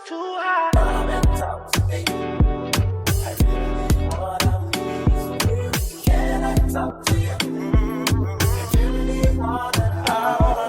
too high. Come and talk to me. I really wanna be. Can I talk to you? I really wanna.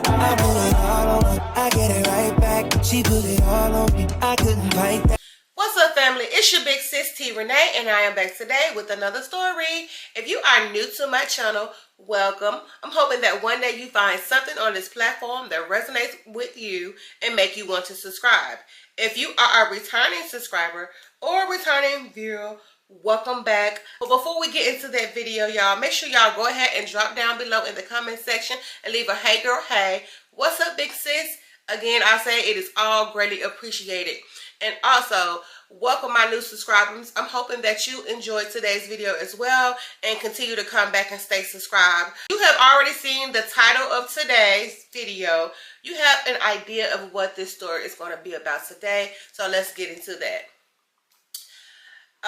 I put it all on her. I get it right back. She put it all on me. I couldn't fight that. What's up, family? It's your big sis T Renee, and I am back today with another story. If you are new to my channel, welcome. I'm hoping that one day you find something on this platform that resonates with you and make you want to subscribe. If you are a returning subscriber or returning viewer, welcome back. But before we get into that video, y'all, make sure y'all go ahead and drop down below in the comment section and leave a hey girl, hey. What's up, big sis? Again, I say it is all greatly appreciated. And also, welcome my new subscribers. I'm hoping that you enjoyed today's video as well and continue to come back and stay subscribed. You have already seen the title of today's video. You have an idea of what this story is going to be about today. So let's get into that.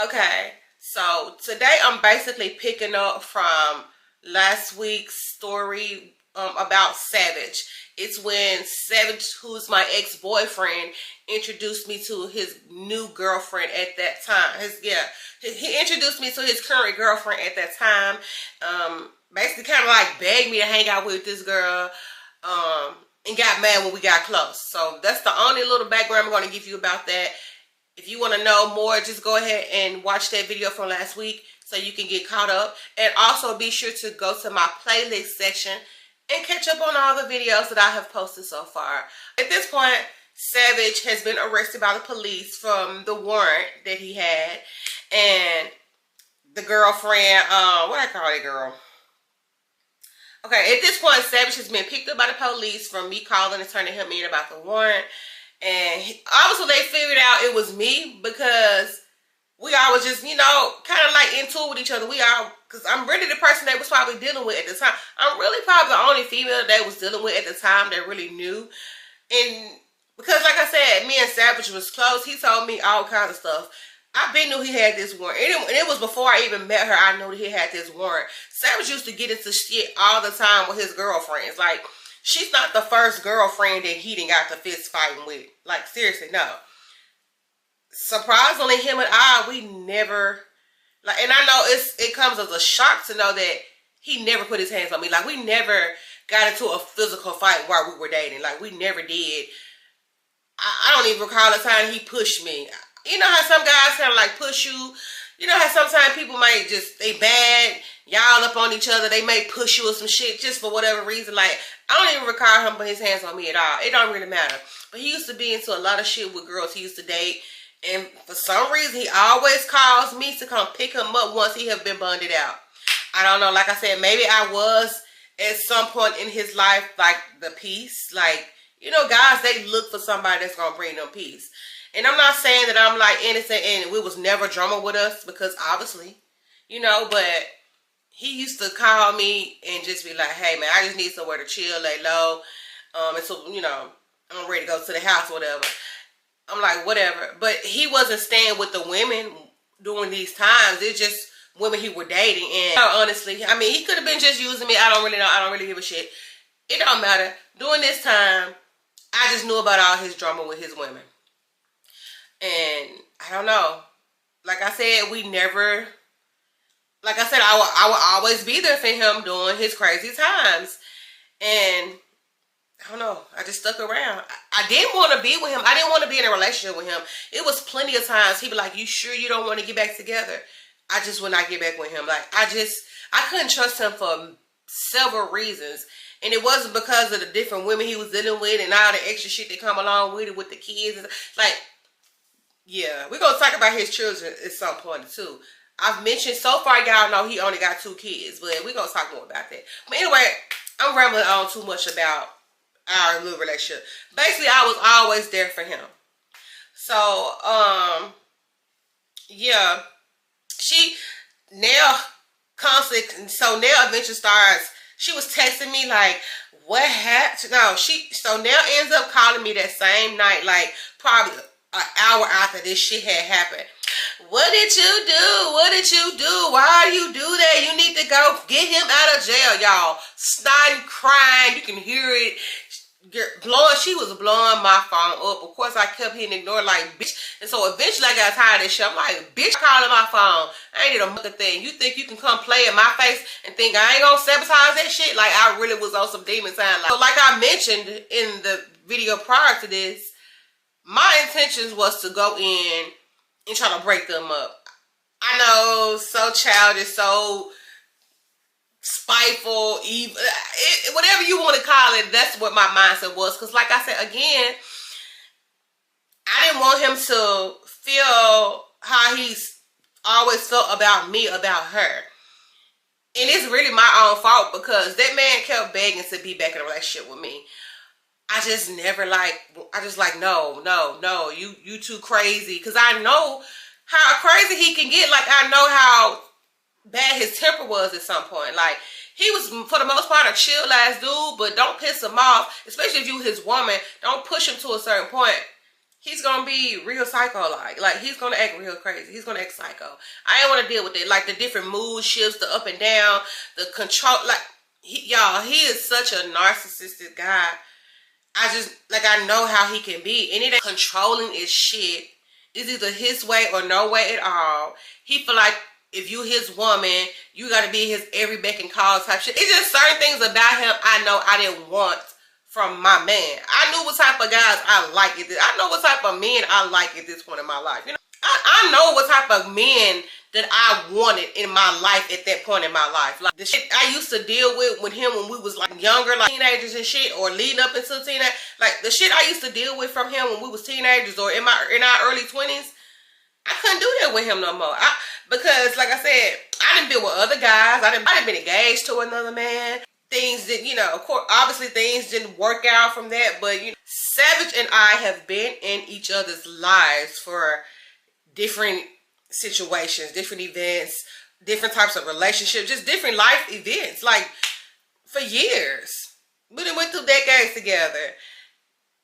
Okay, so today I'm basically picking up from last week's story about Savage. It's when Savage, who's my ex-boyfriend, introduced me to his new girlfriend at that time. He introduced me to his current girlfriend at that time. Basically kind of like begged me to hang out with this girl, and got mad when we got close. So that's the only little background I'm going to give you about that. If you want to know more, just go ahead and watch that video from last week so you can get caught up. And also be sure to go to my playlist section and catch up on all the videos that I have posted so far. At this point, Savage has been arrested by the police from the warrant that he had. And the girlfriend, what I call that girl? Okay, at this point, Savage has been picked up by the police from me calling and turning him in about the warrant. And obviously they figured out it was me because we all was just, you know, kind of like into it with each other. Because I'm really the person they was probably dealing with at the time. I'm really probably the only female they was dealing with at the time that really knew. And because like I said, me and Savage was close. He told me all kinds of stuff. I been knew he had this warrant. And it was before I even met her, I knew that he had this warrant. Savage used to get into shit all the time with his girlfriends. Like, she's not the first girlfriend that he done got the fist fighting with. Like, seriously, no. Surprisingly, him and I, we never, like, and I know it comes as a shock to know that he never put his hands on me. Like, we never got into a physical fight while we were dating. Like, we never did. I don't even recall the time he pushed me. You know how some guys kind of like push you? You know how sometimes people might just, they bad, y'all up on each other, they may push you or some shit just for whatever reason. Like, I don't even recall him putting his hands on me at all. It don't really matter. But he used to be into a lot of shit with girls he used to date. And for some reason, he always calls me to come pick him up once he have been bonded out. I don't know. Like I said, maybe I was at some point in his life like the peace. Like, you know, guys, they look for somebody that's going to bring them peace. And I'm not saying that I'm like innocent and it was never drama with us because obviously, you know, but he used to call me and just be like, hey, man, I just need somewhere to chill, lay low. And so, you know, I'm ready to go to the house or whatever. I'm like, whatever. But he wasn't staying with the women during these times. It's just women he were dating. And honestly, I mean, he could have been just using me. I don't really know. I don't really give a shit. It don't matter. During this time, I just knew about all his drama with his women. And I don't know. Like I said, we never, like I said, I would always be there for him during his crazy times. And I don't know. I just stuck around. I didn't want to be with him. I didn't want to be in a relationship with him. It was plenty of times he'd be like, you sure you don't want to get back together? I just would not get back with him. Like, I couldn't trust him for several reasons. And it wasn't because of the different women he was dealing with and all the extra shit that come along with it with the kids. Like, yeah, we're going to talk about his children at some point too. I've mentioned so far, y'all know he only got 2 kids. But we're going to talk more about that. But anyway, I'm rambling on too much about our little relationship. Basically, I was always there for him. So, yeah. Nell eventually starts, she was texting me like, what happened? No, so Nell ends up calling me that same night, like probably an hour after this shit had happened. What did you do? What did you do? Why you do that? You need to go get him out of jail, y'all. Snotting, crying. You can hear it. She was blowing my phone up. Of course, I kept hitting ignore like, bitch. And so eventually I got tired of this shit. I'm like, bitch, calling my phone. I ain't did a mother thing. You think you can come play in my face and think I ain't gonna sabotage that shit? Like, I really was on some demon time. Like I mentioned in the video prior to this, my intentions was to go in and try to break them up. I know, so childish, so spiteful, evil, whatever you want to call it. That's what my mindset was. Because like I said, again, I didn't want him to feel how he's always felt about me, about her. And it's really my own fault because that man kept begging to be back in a relationship with me. I just never no, you too crazy. Because I know how crazy he can get. Like, I know how bad his temper was at some point. Like, he was, for the most part, a chill ass dude, but don't piss him off, especially if you his woman. Don't push him to a certain point. He's gonna be real psycho like he's gonna act real crazy. He's gonna act psycho. I ain't want to deal with it. Like, the different mood shifts, the up and down, the control. Like, he is such a narcissistic guy. I know how he can be. And it ain't controlling his shit. It's either his way or no way at all. He feel like if you his woman, you gotta be his every beck and call type shit. It's just certain things about him I know I didn't want from my man. I knew what type of guys I like. I know what type of men I like at this point in my life. You know, I know what type of men that I wanted in my life at that point in my life. Like, the shit I used to deal with him when we was like younger, like teenagers and shit, or leading up into teenage, like the shit I used to deal with from him when we was teenagers or in our early 20s. I couldn't do that with him no more. Because like I said, I didn't been with other guys. I didn't been engaged to another man. Things that, you know, of course, obviously things didn't work out from that. But, you know, Savage and I have been in each other's lives for different situations, different events, different types of relationships, just different life events, like for years. We done went through decades together.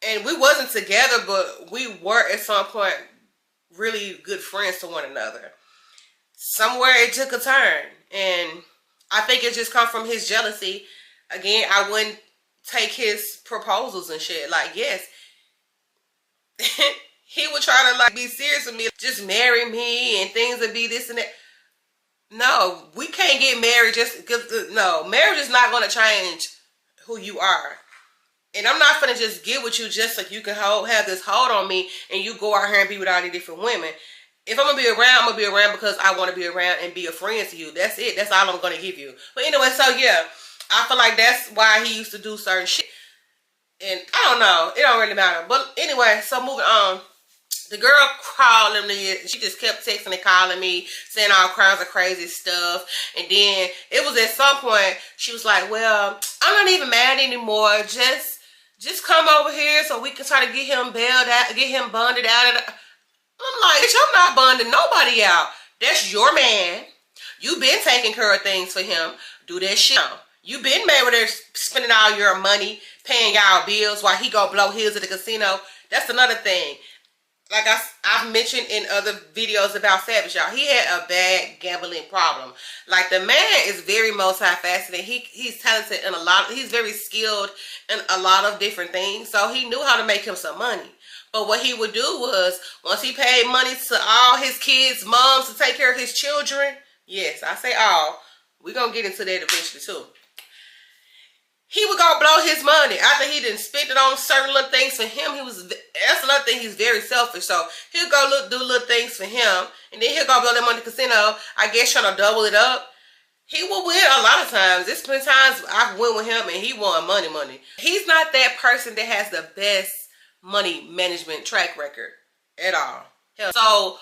And we wasn't together, but we were at some point really good friends to one another. Somewhere it took a turn, and I think it just come from his jealousy. Again, I wouldn't take his proposals and shit. Like, yes, he would try to like be serious with me, just marry me and things would be this and that. No, we can't get married just because. No, marriage is not going to change who you are. And I'm not finna just get with you just so you can have this hold on me and you go out here and be with all these different women. If I'm going to be around, I'm going to be around because I want to be around and be a friend to you. That's it. That's all I'm going to give you. But anyway, so yeah, I feel like that's why he used to do certain shit. And I don't know. It don't really matter. But anyway, so moving on. The girl called me. She just kept texting and calling me, saying all kinds of crazy stuff. And then it was at some point, she was like, well, I'm not even mad anymore. Just come over here so we can try to get him bailed out, get him bonded out. I'm like, bitch, I'm not bonding nobody out. That's your man. You been taking care of things for him. Do that shit. You been married there spending all your money, paying y'all bills while he go blow his at the casino. That's another thing. Like I've mentioned in other videos about Savage, y'all, he had a bad gambling problem. Like, the man is very multifaceted. He's talented in he's very skilled in a lot of different things. So he knew how to make him some money. But what he would do was, once he paid money to all his kids' moms to take care of his children, yes, I say all, we're going to get into that eventually too. He would go blow his money after he didn't spend it on certain little things for him. That's another thing, he's very selfish. So he'll go do little things for him, and then he'll go blow that money in the casino, I guess trying to double it up. He will win a lot of times. There's been times I've won with him and he won money. He's not that person that has the best money management track record at all. So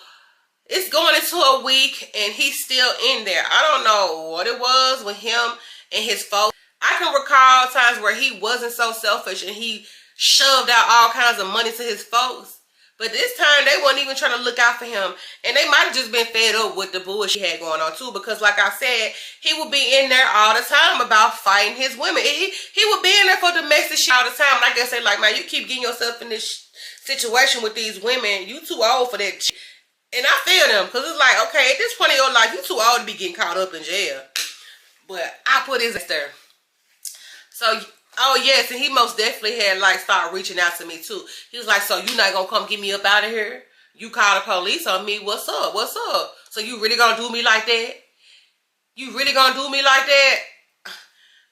it's going into a week and he's still in there. I don't know what it was with him and his folks. I can recall times where he wasn't so selfish and he shoved out all kinds of money to his folks. But this time, they weren't even trying to look out for him. And they might have just been fed up with the bullshit he had going on, too. Because, like I said, he would be in there all the time about fighting his women. He would be in there for domestic shit all the time. Like I said, like, man, you keep getting yourself in this situation with these women. You too old for that shit. And I feel them. Because it's like, okay, at this point in your life, you too old to be getting caught up in jail. But I put his ass there. So Oh yes, and he most definitely had like started reaching out to me too. He was like, "So you not gonna come get me up out of here? You call the police on me? What's up? What's up? So you really gonna do me like that? You really gonna do me like that?"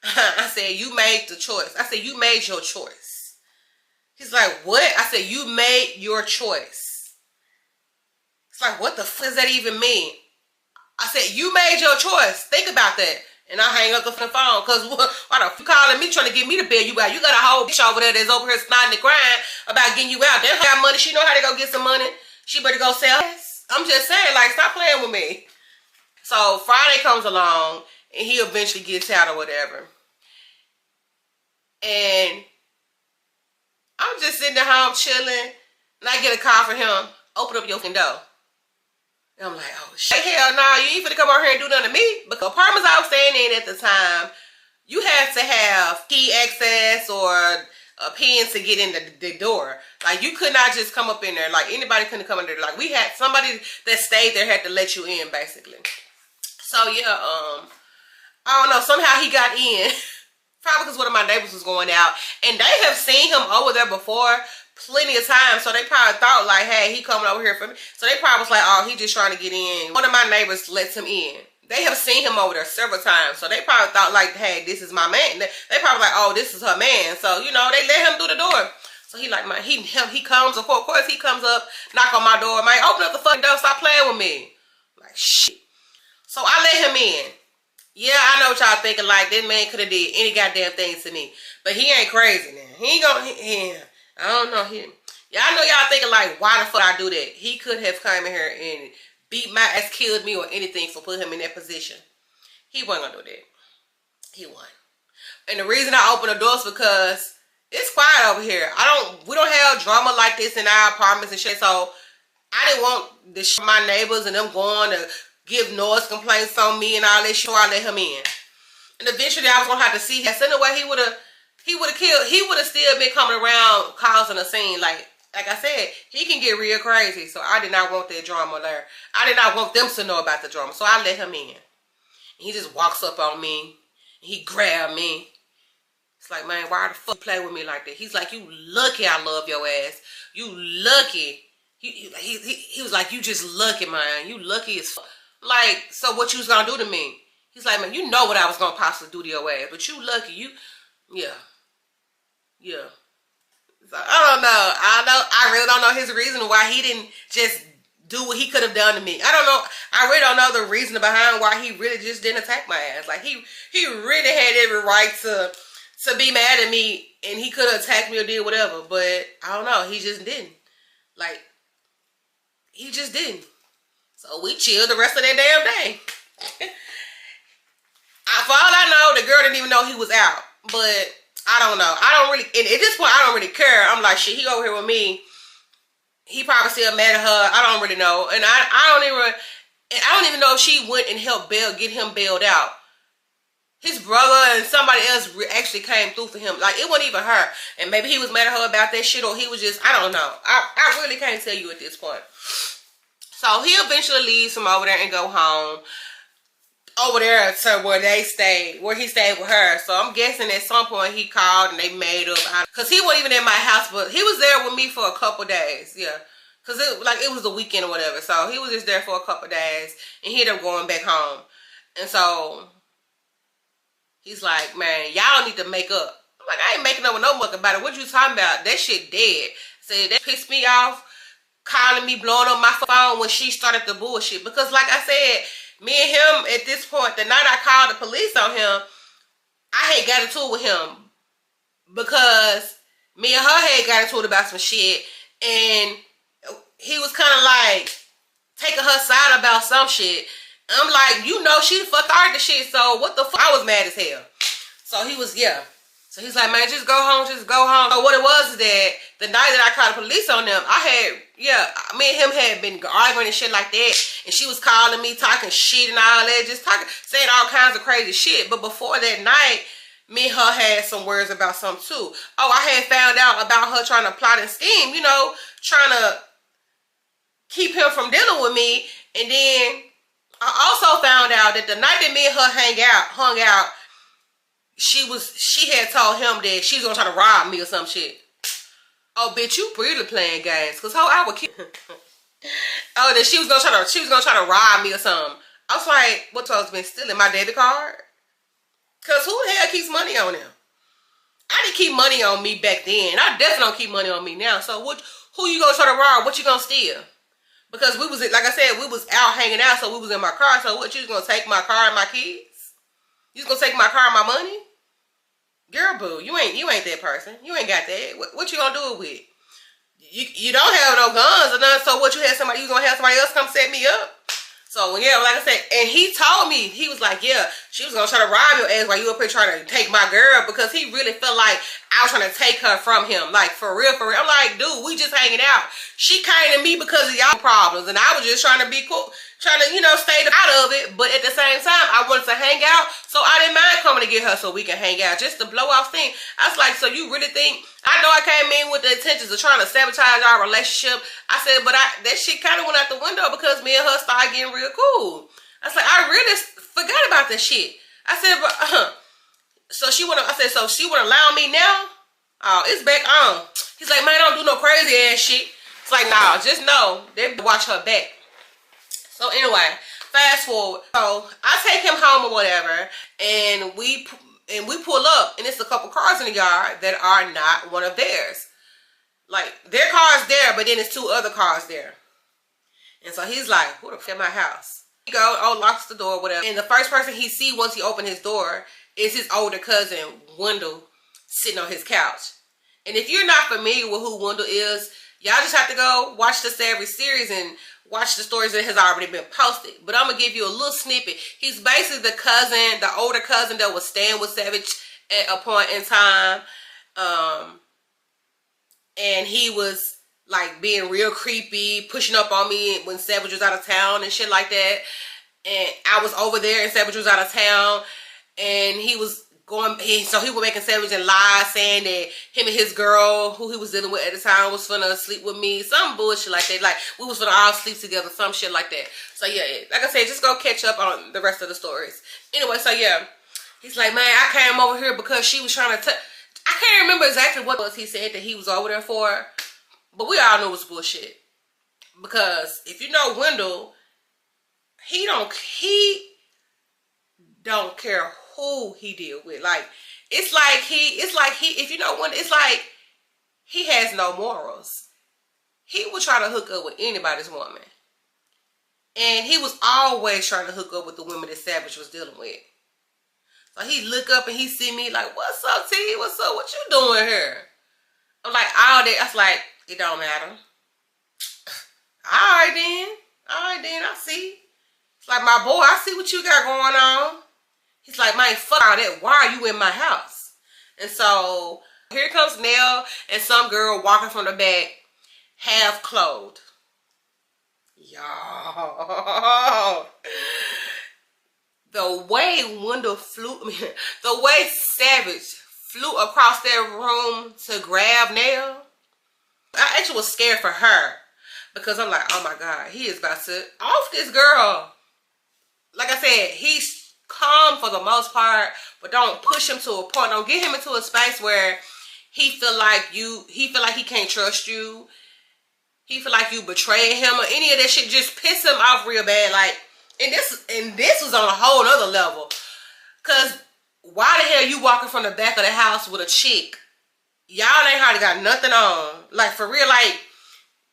I said, "You made the choice." I said, "You made your choice." He's like, "What?" I said, "You made your choice." It's like, what the fuck does that even mean? I said, "You made your choice. Think about that." And I hang up the phone because why the fuck you calling me trying to get me to bed? You got a whole bitch over there that's over here snotting and crying about getting you out. They got money. She know how to go get some money. She better go sell. I'm just saying, like, stop playing with me. So Friday comes along and he eventually gets out or whatever. And I'm just sitting at home chilling and I get a call from him. "Open up your window." And I'm like, "Oh shit, hell no, you ain't finna come over here and do nothing to me." Because the apartments I was staying in at the time, you had to have key access or a pin to get in the door. Like, you could not just come up in there. Like, anybody couldn't come in there. Like, we had somebody that stayed there had to let you in, basically. So yeah, I don't know. Somehow he got in. Probably because one of my neighbors was going out, and they have seen him over there before plenty of times. So they probably thought like, "Hey, he coming over here for me." So they probably was like, "Oh, he just trying to get in." One of my neighbors lets him in. They have seen him over there several times. So they probably thought like, "Hey, this is my man." They probably like, "Oh, this is her man." So, you know, they let him through the door. So he like, man, he comes, of course he comes up, knock on my door, man, "Open up the fucking door, stop playing with me." Like, shit. So I let him in. Yeah, I know what y'all thinking, like, this man could have did any goddamn thing to me. But he ain't crazy now. He ain't gonna, I don't know. Y'all know y'all thinking, like, why the fuck I do that? He could have come in here and beat my ass, killed me, or anything for putting him in that position. He wasn't gonna do that. He won. And the reason I opened the doors because it's quiet over here. We don't have drama like this in our apartments and shit. So I didn't want my neighbors and them going to give noise complaints on me and all that shit. So I let him in. And eventually I was gonna have to see him. So in a way he would have still been coming around causing a scene. Like I said, he can get real crazy. So I did not want that drama there. I did not want them to know about the drama. So I let him in. And he just walks up on me. He grabbed me. It's like, man, why the fuck you play with me like that? He's like, "You lucky I love your ass. You lucky." He was like, "You just lucky, man. You lucky as fuck." Like, so what you was gonna do to me? He's like, "Man, you know what I was gonna possibly do to your ass, but you lucky." Yeah. So I really don't know his reason why he didn't just do what he could have done to me. I don't know. I really don't know the reason behind why he really just didn't attack my ass. Like, he really had every right to be mad at me, and he could have attacked me or did whatever. But I don't know. He just didn't. Like, he just didn't. So we chilled the rest of that damn day. For all I know, the girl didn't even know he was out. But I don't know. I don't really, and at this point, I don't really care. I'm like, shit, he over here with me. He probably still mad at her. I don't really know. And I don't even know if she went and helped get him bailed out. His brother and somebody else actually came through for him. Like, it wasn't even her. And maybe he was mad at her about that shit, or he was just, I don't know. I really can't tell you at this point. So he eventually leaves from over there and go home. Over there to where he stayed with her. So I'm guessing at some point he called and they made up. Because he wasn't even in my house, but he was there with me for a couple days. Yeah. Because it was the weekend or whatever. So he was just there for a couple days. And he ended up going back home. And so he's like, "Man, y'all need to make up." I'm like, "I ain't making up with no muck about it. What you talking about? That shit dead." Said that pissed me off. Calling me, blowing up my phone when she started the bullshit. Because like I said, me and him at this point, the night I called the police on him, I had got into it with him. Because me and her had got into it about some shit. And he was kind of like taking her side about some shit. I'm like, you know, she fucked started the shit. So what the fuck? I was mad as hell. So he was, yeah. So he's like, "Man, just go home, just go home." So what it was is that the night that I called the police on them, me and him had been arguing and shit like that. And she was calling me, talking shit and all that, just saying all kinds of crazy shit. But before that night, me and her had some words about something too. Oh, I had found out about her trying to plot and scheme, you know, trying to keep him from dealing with me. And then I also found out that the night that me and her hung out, she had told him that she was gonna try to rob me or some shit. Oh, bitch, you really playing games? Cause how I would keep. Oh, that she was gonna try to rob me or something. I was like, what supposed to be stealing my debit card? Cause who the hell keeps money on them? I didn't keep money on me back then. I definitely don't keep money on me now. So who you gonna try to rob? What you gonna steal? Because we was, like I said, we was out hanging out, so we was in my car. So what, you was gonna take my car and my kids? You was gonna take my car and my money? Girl, boo, you ain't that person. You ain't got that. What you gonna do it with? You don't have no guns or nothing. So what, you gonna have somebody else come set me up? So yeah, like I said, and he told me, he was like, yeah, she was gonna try to rob your ass while you up here trying to take my girl, because he really felt like I was trying to take her from him. Like, for real, for real. I'm like, dude, we just hanging out. She came to me because of y'all problems, and I was just trying to be cool, trying to, stay out of it. But at the same time, I wanted to hang out, so I didn't mind coming to get her so we can hang out. Just the blow off thing. I was like, so you really think, I know I came in with the intentions of trying to sabotage our relationship. I said, but that shit kind of went out the window because me and her started getting real cool. I was like, I really forgot about that shit. I said, but so she wouldn't allow me now? Oh, it's back on. He's like, man, don't do no crazy ass shit. It's like, nah, just know they watch her back. So anyway, fast forward. So I take him home or whatever, and we pull up, and it's a couple cars in the yard that are not one of theirs. Like, their car's there, but then it's two other cars there. And so he's like, who the fuck at my house? He go, locks the door, whatever. And the first person he see once he opened his door is his older cousin, Wendell, sitting on his couch. And if you're not familiar with who Wendell is, y'all just have to go watch the Savage series and watch the stories that has already been posted. But I'm going to give you a little snippet. He's basically the older cousin that was staying with Savage at a point in time. And he was like being real creepy, pushing up on me when Savage was out of town and shit like that. And I was over there and Savage was out of town. And he was so he was making Savage and lies, saying that him and his girl, who he was dealing with at the time, was finna sleep with me. Some bullshit like that. Like, we was finna all sleep together, some shit like that. So yeah, like I said, just go catch up on the rest of the stories. Anyway, so yeah. He's like, man, I came over here because she was trying to I can't remember exactly what was he said that he was over there for. But we all knew it was bullshit. Because if you know Wendell, he don't care who he deal with. Like, it's like if you know Wendell, it's like he has no morals. He would try to hook up with anybody's woman. And he was always trying to hook up with the women that Savage was dealing with. So he look up and he see me like, what's up, T? What's up? What you doing here? I'm like, all day. I was like, it don't matter. All right then, I see. It's like, my boy, I see what you got going on. He's like, man, fuck all that. Why are you in my house? And so here comes Nell and some girl walking from the back, half clothed. Y'all. The way the way Savage flew across their room to grab Nell, I actually was scared for her. Because I'm like, oh my God, he is about to off this girl. Like I said, he's calm for the most part, but don't push him to a point. Don't get him into a space where he feel like he can't trust you. He feel like you betrayed him or any of that shit. Just piss him off real bad. Like, and this was on a whole other level. Cause why the hell you walking from the back of the house with a chick? Y'all ain't hardly got nothing on. Like, for real, like,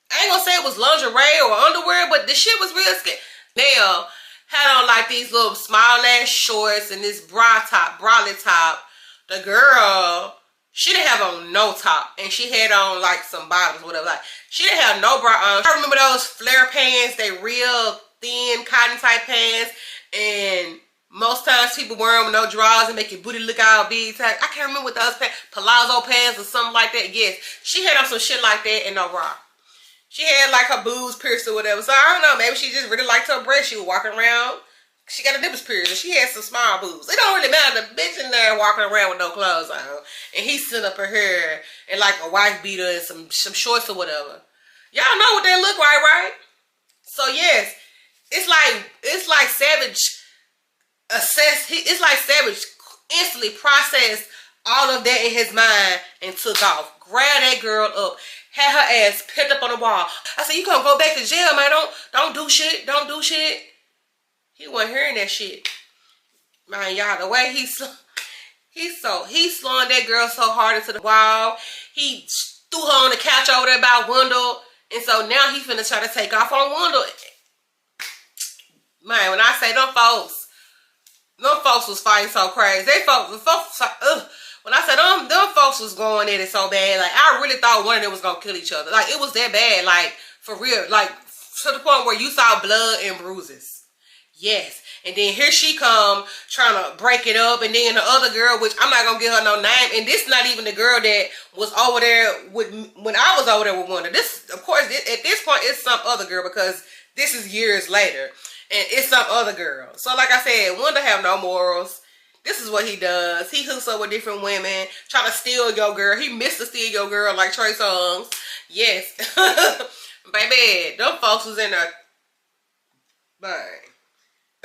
I ain't gonna say it was lingerie or underwear, but the shit was real scary. Nell had on like these little small ass shorts and this bralette top. The girl, she didn't have on no top, and she had on like some bottoms, whatever. Like, she didn't have no bra on. I remember those flare pants, they real thin cotton type pants, and most times people wear them with no drawers and make your booty look all big. I can't remember what those pants, palazzo pants or something like that. Yes, she had on some shit like that and no bra. She had like her boobs pierced or whatever. So I don't know. Maybe she just really liked her breast. She was walking around. She got a nipples pierced and she had some small boobs. It don't really matter. The bitch in there walking around with no clothes on. And he's sitting up her hair and like a wife beater and some shorts or whatever. Y'all know what they look like, right? So yes, it's like Savage instantly processed all of that in his mind and took off. Grabbed that girl up, had her ass pinned up on the wall. I said, you gonna go back to jail, man. Don't do shit. Don't do shit. He wasn't hearing that shit. Man, y'all, the way he slung that girl so hard into the wall. He threw her on the couch over there by Wendell. And so now he's finna try to take off on Wendell. Man, when I say them folks was fighting so crazy. When I said them folks was going at it so bad, like I really thought one of them was gonna kill each other. Like it was that bad, like for real, like to the point where you saw blood and bruises. Yes. And then here she come trying to break it up, and then the other girl, which I'm not gonna give her no name, and this not even the girl that was over there with when I was over there with Wanda. This, of course, at this point, it's some other girl because this is years later, and it's some other girl. So, like I said, Wanda have no morals. This is what he does. He hooks up with different women, try to steal your girl. He missed to steal your girl like Trey Songz. Yes, baby, them folks was in there. Bang.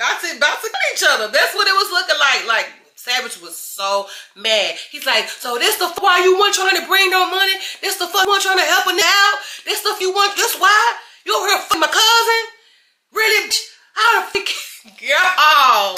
About to kill each other. That's what it was looking like. Like, Savage was so mad. He's like, so this the why you weren't trying to bring no money? This the fuck you weren't trying to help her now? This stuff you want, this why? You over here fucking my cousin? Really? How the fuck? Girl.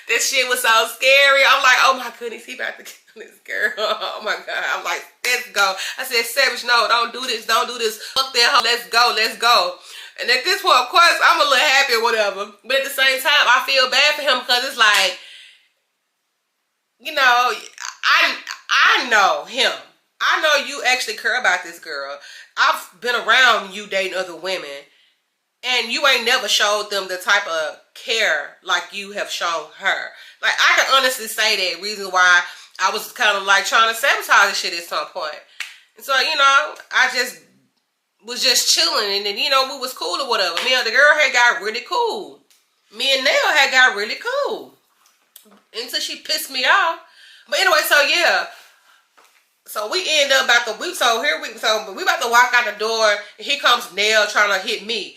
This shit was so scary. I'm like, oh my goodness, he about to kill this girl. Oh my God. I'm like, let's go. I said, Savage, no, don't do this. Don't do this. Fuck that hoe. Let's go. Let's go. And at this point, of course, I'm a little happy or whatever. But at the same time, I feel bad for him because it's like, you know, I know him. I know you actually care about this girl. I've been around you dating other women. And you ain't never showed them the type of care like you have shown her. Like, I can honestly say that reason why I was kind of like trying to sabotage this shit at some point. And so, you know, I just was just chilling, and then, you know, we was cool or whatever. Me and the girl had got really cool. Me and Nell had got really cool until she pissed me off. But anyway, so yeah, so we end up about we about to walk out the door, and here comes Nell trying to hit me.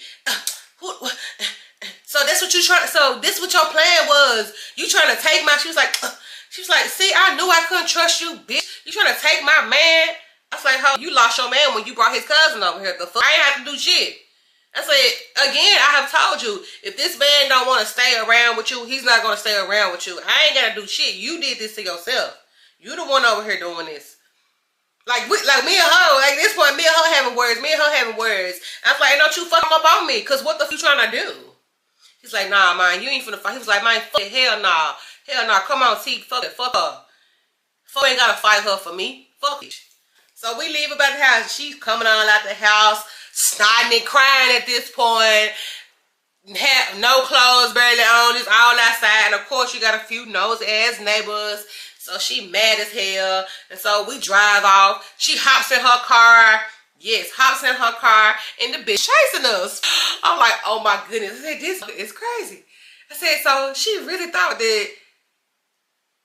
So that's what you trying. So this what your plan was? You trying to take my? She was like, see, I knew I couldn't trust you, bitch. You trying to take my man? I was like, how you lost your man when you brought his cousin over here? The fuck? I ain't have to do shit. I said, again, I have told you, if this man don't want to stay around with you, he's not going to stay around with you. I ain't got to do shit. You did this to yourself. You the one over here doing this. Like me and her, like this point, me and her having words. I was like, don't you fuck up on me, because what the fuck you trying to do? He's like, nah, man, you ain't finna fight. He was like, man, fuck it. Hell nah. Come on, T, fuck it, fuck her. Fuck ain't gotta fight her for me. Fuck it. So we leave about the house. She's coming on out the house, snotting and crying at this point. Have no clothes barely on. It's all outside. And of course, you got a few nosy-ass neighbors. So she mad as hell. And so we drive off. She hops in her car. Yes, hops in her car. And the bitch chasing us. I'm like, oh my goodness. I said, this is crazy. I said, so she really thought that.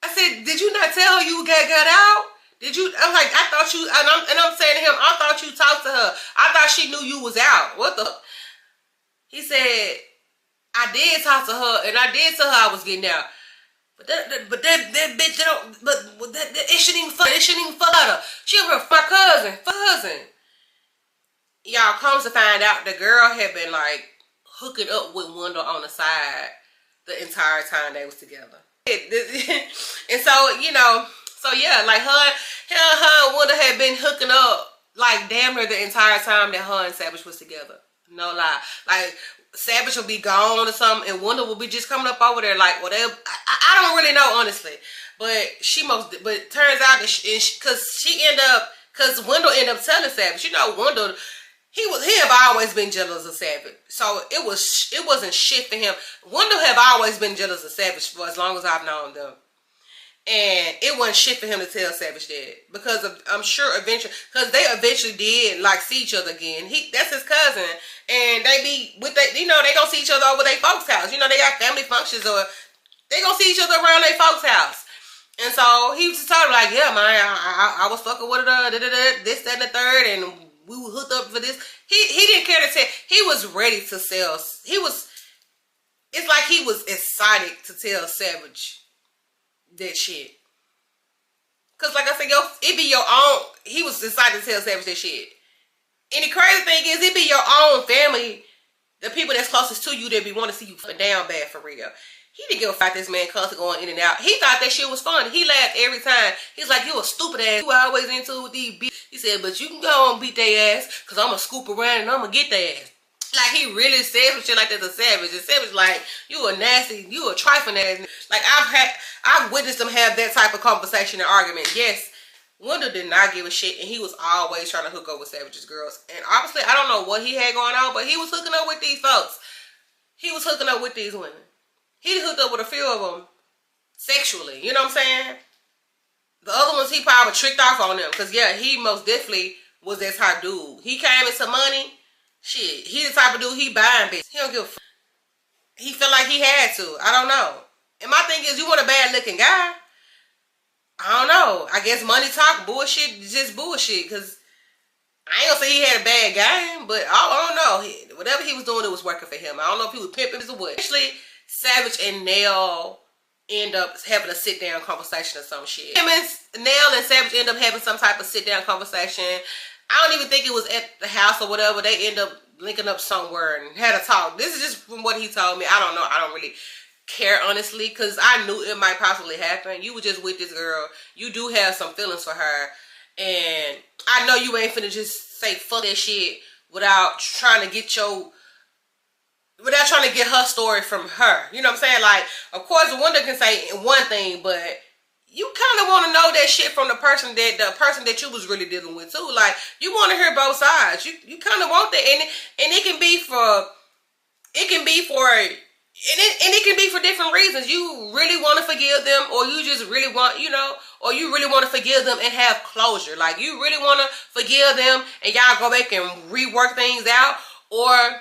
I said, did you not tell her you got out? Did you? I'm like, I thought you, and I'm saying to him, I thought you talked to her. I thought she knew you was out. What the? He said, I did talk to her, and I did tell her I was getting out. But that bitch, it shouldn't even fuck her. She over here, my cousin. Y'all, comes to find out, the girl had been like hooking up with Wendell on the side the entire time they was together. And so, you know. So yeah, like her and Wendell had been hooking up like damn near the entire time that her and Savage was together. No lie. Like Savage will be gone or something, and Wendell will be just coming up over there like whatever. I don't really know honestly, but it turns out that because Wendell ended up telling Savage, you know, Wendell he have always been jealous of Savage, so it wasn't shit for him. Wendell have always been jealous of Savage for as long as I've known them. And it wasn't shit for him to tell Savage that, because I'm sure eventually, because they eventually did like see each other again. That's his cousin, and they be with they gonna see each other over their folks' house. You know, they got family functions, or they gonna see each other around their folks' house. And so he was just talking like, yeah, man, I was fucking with her, this, that, and the third, and we were hooked up for this. He didn't care to tell. He was ready to sell. It's like he was excited to tell Savage that shit. Cause like I said, it be your own. He was deciding to tell Savage that shit. And the crazy thing is, it be your own family, the people that's closest to you that be want to see you down bad for real. He didn't give a fuck this man constantly going in and out. He thought that shit was funny. He laughed every time. He's like, you a stupid ass. You always into these bitches. He said, but you can go and beat their ass because I'm going to scoop around and I'm going to get their ass. Like, he really said some shit like that to Savage. And Savage like, you a nasty, you a trifling ass. Like, I've witnessed them have that type of conversation and argument. Yes, Wendell did not give a shit, and he was always trying to hook up with Savage's girls. And obviously, I don't know what he had going on, but he was hooking up with these folks. He was hooking up with these women. He hooked up with a few of them sexually. You know what I'm saying? The other ones, he probably tricked off on them. Because, yeah, he most definitely was that type of dude. He came into money. Shit, he the type of dude, he buying bitch. He don't give a fuck. He felt like he had to. I don't know. And my thing is, you want a bad looking guy? I don't know. I guess money talk, bullshit, just bullshit. Because I ain't gonna say he had a bad game, but I don't know. Whatever he was doing, it was working for him. I don't know if he was pimping or what. Actually, Savage and Nell end up having a sit-down conversation or some shit. Him and Nell and Savage end up having some type of sit-down conversation. I don't even think it was at the house or whatever. They end up linking up somewhere and had a talk. This is just from what he told me. I don't know. I don't really care, honestly, because I knew it might possibly happen. You were just with this girl. You do have some feelings for her. And I know you ain't finna just say fuck that shit without trying to get her story from her. You know what I'm saying? Like, of course, Wanda can say one thing, but you kind of want to know that shit from the person that you was really dealing with too. Like, you want to hear both sides. You kind of want that, and it can be for different reasons. You really want to forgive them, or you just really want, or you really want to forgive them and have closure. Like, you really want to forgive them and y'all go back and rework things out, or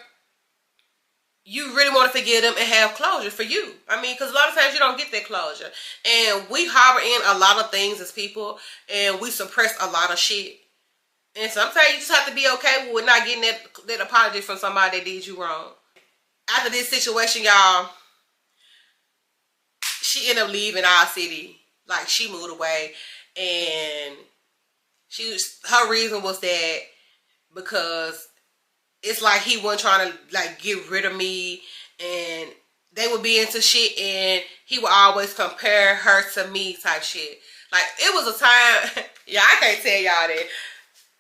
you really want to forgive them and have closure for you. I mean, because a lot of times you don't get that closure. And we harbor in a lot of things as people, and we suppress a lot of shit. And sometimes you just have to be okay with not getting that apology from somebody that did you wrong. After this situation, y'all, she ended up leaving our city. Like, she moved away, and her reason was that because it's like he wasn't trying to like get rid of me, and they would be into shit, and he would always compare her to me type shit. Like, it was a time, yeah, I can't tell y'all that.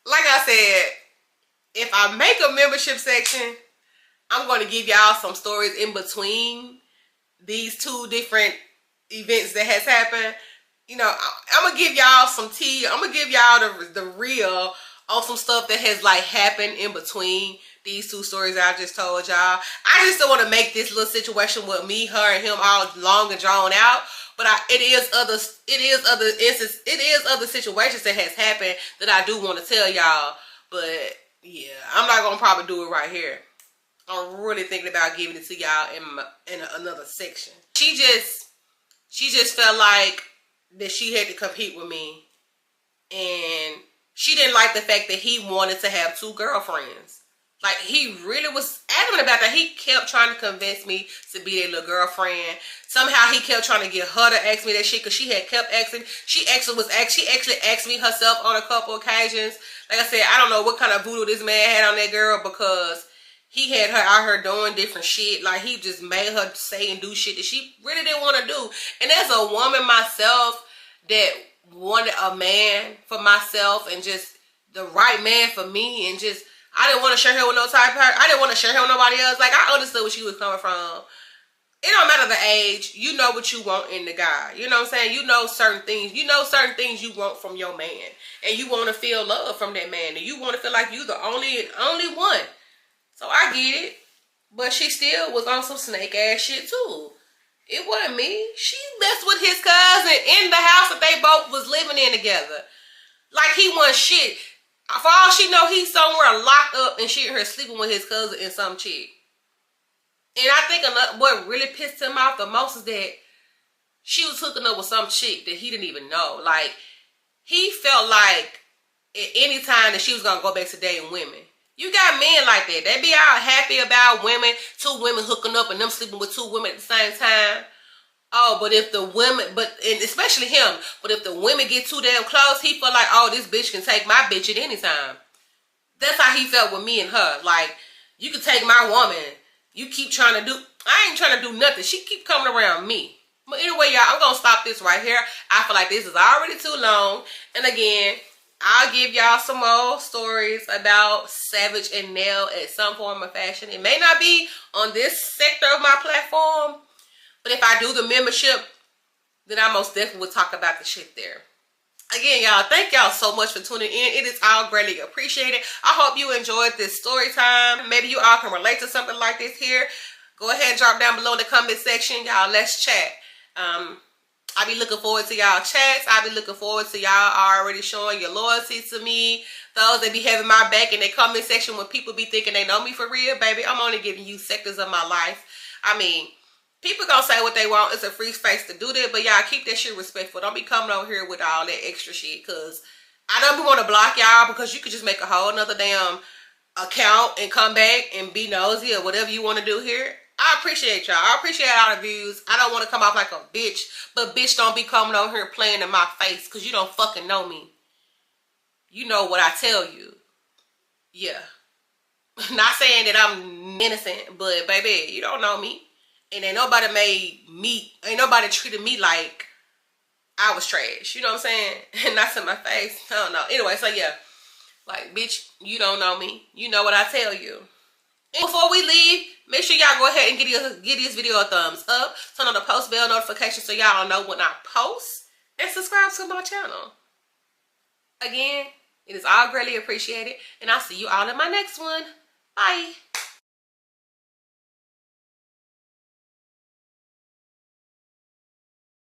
Like I said, if I make a membership section, I'm going to give y'all some stories in between these two different events that has happened. I'm going to give y'all some tea. I'm going to give y'all the real on some stuff that has like happened in between these two stories I just told y'all. I just don't want to make this little situation with me, her, and him all long and drawn out. But it is other situations that has happened that I do want to tell y'all. But yeah, I'm not gonna probably do it right here. I'm really thinking about giving it to y'all in another section. She just felt like that she had to compete with me, and she didn't like the fact that he wanted to have two girlfriends. Like, he really was adamant about that. He kept trying to convince me to be their little girlfriend. Somehow he kept trying to get her to ask me that shit, because she had kept asking. She actually asked me herself on a couple occasions. Like I said, I don't know what kind of voodoo this man had on that girl, because he had her out here doing different shit. Like, he just made her say and do shit that she really didn't want to do. And as a woman myself that wanted a man for myself, and just the right man for me, and just I didn't want to share him with no type of her. I didn't want to share him with nobody else. Like, I understood where she was coming from. It don't matter the age. You know what you want in the guy. You know what I'm saying? You know certain things. You know certain things you want from your man. And you want to feel love from that man. And you want to feel like you the only one. So I get it. But she still was on some snake ass shit too. It wasn't me. She messed with his cousin in the house that they both was living in together. Like, he wasn't shit. For all she know, he's somewhere locked up and she her sleeping with his cousin and some chick. And I think what really pissed him off the most is that she was hooking up with some chick that he didn't even know. Like, he felt like at any time that she was going to go back to dating women. You got men like that. They be all happy about women, two women hooking up and them sleeping with two women at the same time. Oh, but if the women, and especially him, but if the women get too damn close, he feel like, oh, this bitch can take my bitch at any time. That's how he felt with me and her. Like, you can take my woman. You keep trying to do, I ain't trying to do nothing. She keep coming around me. But anyway, y'all, I'm going to stop this right here. I feel like this is already too long. And again, I'll give y'all some more stories about Savage and Nell at some form of fashion. It may not be on this sector of my platform, but if I do the membership, then I most definitely will talk about the shit there. Again, y'all, thank y'all so much for tuning in. It is all greatly appreciated. I hope you enjoyed this story time. Maybe you all can relate to something like this here. Go ahead and drop down below in the comment section. Y'all, let's chat. I'll be looking forward to y'all chats. I'll be looking forward to y'all already showing your loyalty to me. Those that be having my back in the comment section when people be thinking they know me for real, baby. I'm only giving you sectors of my life. I mean, people gonna say what they want. It's a free space to do that, but y'all keep that shit respectful. Don't be coming over here with all that extra shit, because I don't want to block y'all, because you could just make a whole nother damn account and come back and be nosy or whatever you want to do here. I appreciate y'all. I appreciate all the views. I don't want to come off like a bitch, but bitch, don't be coming over here playing in my face, because you don't fucking know me. You know what I tell you. Yeah. Not saying that I'm innocent, but baby, you don't know me. And ain't nobody ain't nobody treated me like I was trash. You know what I'm saying? And that's in my face. I don't know. Anyway, so yeah. Like, bitch, you don't know me. You know what I tell you. And before we leave, make sure y'all go ahead and give this video a thumbs up. Turn on the post bell notification so y'all know when I post. And subscribe to my channel. Again, it is all greatly appreciated. And I'll see you all in my next one. Bye.